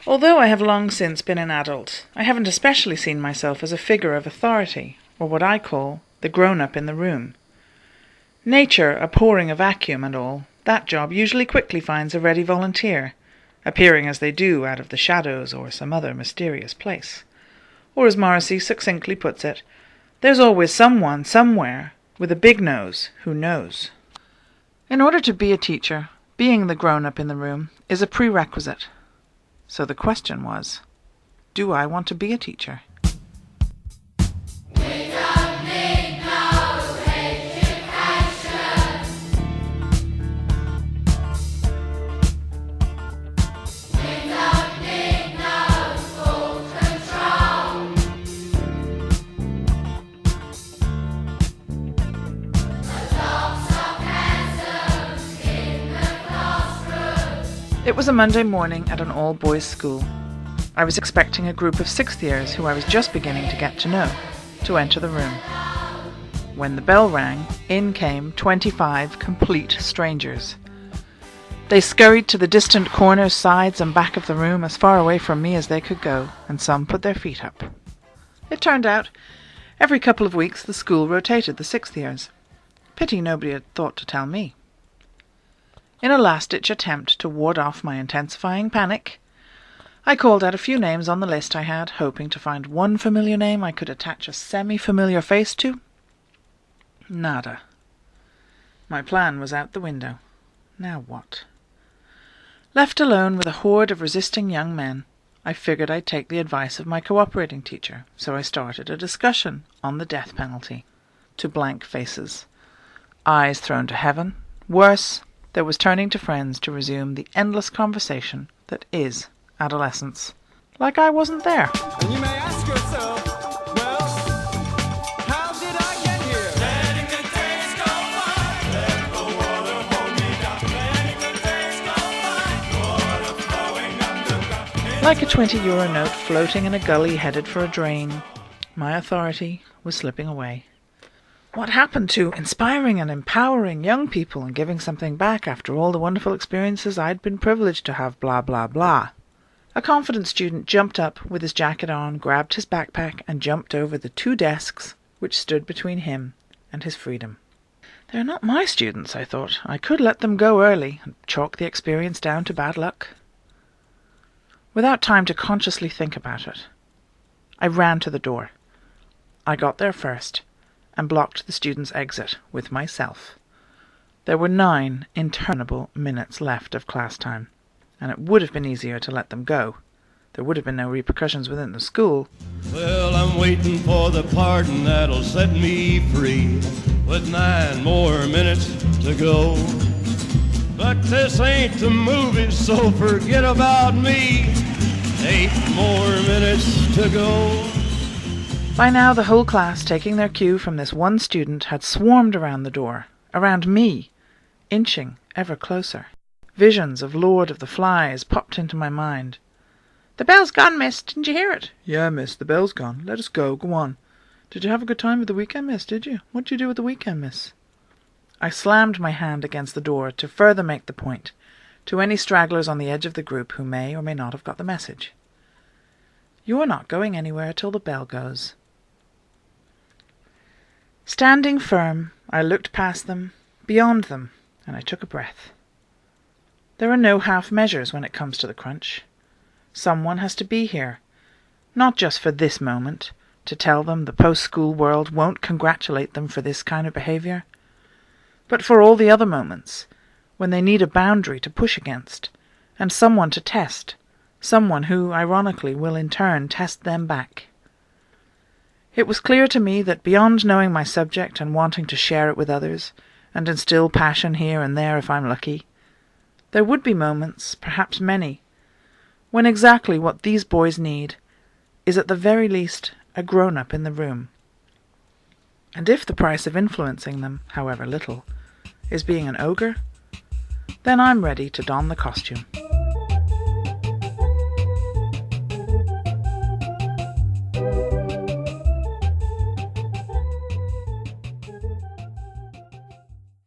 Although I have long since been an adult, I haven't especially seen myself as a figure of authority, or what I call the grown-up in the room. Nature abhorring a vacuum and all, that job usually quickly finds a ready volunteer, appearing as they do out of the shadows or some other mysterious place. Or as Morrissey succinctly puts it, there's always someone somewhere with a big nose who knows. In order to be a teacher, being the grown-up in the room is a prerequisite. So the question was, do I want to be a teacher? It was a Monday morning at an all-boys school. I was expecting a group of sixth years who I was just beginning to get to know, to enter the room. When the bell rang, in came 25 complete strangers. They scurried to the distant corners, sides and back of the room as far away from me as they could go, and some put their feet up. It turned out, every couple of weeks the school rotated the sixth years. Pity nobody had thought to tell me. In a last-ditch attempt to ward off my intensifying panic, I called out a few names on the list I had, hoping to find one familiar name I could attach a semi-familiar face to. Nada. My plan was out the window. Now what? Left alone with a horde of resisting young men, I figured I'd take the advice of my cooperating teacher, so I started a discussion on the death penalty. To blank faces. Eyes thrown to heaven. Worse, there was turning to friends to resume the endless conversation that is adolescence. Like I wasn't there. And you may ask yourself, well, how did I get here? Letting the days go by, let the water hold me down. Letting the days go by, water flowing underground. Like a €20 note floating in a gully headed for a drain, my authority was slipping away. What happened to inspiring and empowering young people and giving something back after all the wonderful experiences I'd been privileged to have, blah, blah, blah? A confident student jumped up with his jacket on, grabbed his backpack, and jumped over the 2 desks which stood between him and his freedom. They're not my students, I thought. I could let them go early and chalk the experience down to bad luck. Without time to consciously think about it, I ran to the door. I got there first and blocked the students' exit with myself. There were 9 interminable minutes left of class time, and it would have been easier to let them go. There would have been no repercussions within the school. Well, I'm waiting for the pardon that'll set me free, with 9 more minutes to go. But this ain't the movie, so forget about me. 8 more minutes to go. By now the whole class, taking their cue from this one student, had swarmed around the door, around me, inching ever closer. Visions of Lord of the Flies popped into my mind. "The bell's gone, miss. Didn't you hear it?" "Yeah, miss, the bell's gone. Let us go. Go on. Did you have a good time with the weekend, miss, did you? What did you do with the weekend, miss?" I slammed my hand against the door to further make the point, to any stragglers on the edge of the group who may or may not have got the message. You're not going anywhere till the bell goes. Standing firm, I looked past them, beyond them, and I took a breath. There are no half measures when it comes to the crunch. Someone has to be here, not just for this moment, to tell them the post-school world won't congratulate them for this kind of behaviour, but for all the other moments, when they need a boundary to push against, and someone to test, someone who, ironically, will in turn test them back. It was clear to me that beyond knowing my subject and wanting to share it with others, and instill passion here and there if I'm lucky, there would be moments, perhaps many, when exactly what these boys need is at the very least a grown-up in the room. And if the price of influencing them, however little, is being an ogre, then I'm ready to don the costume.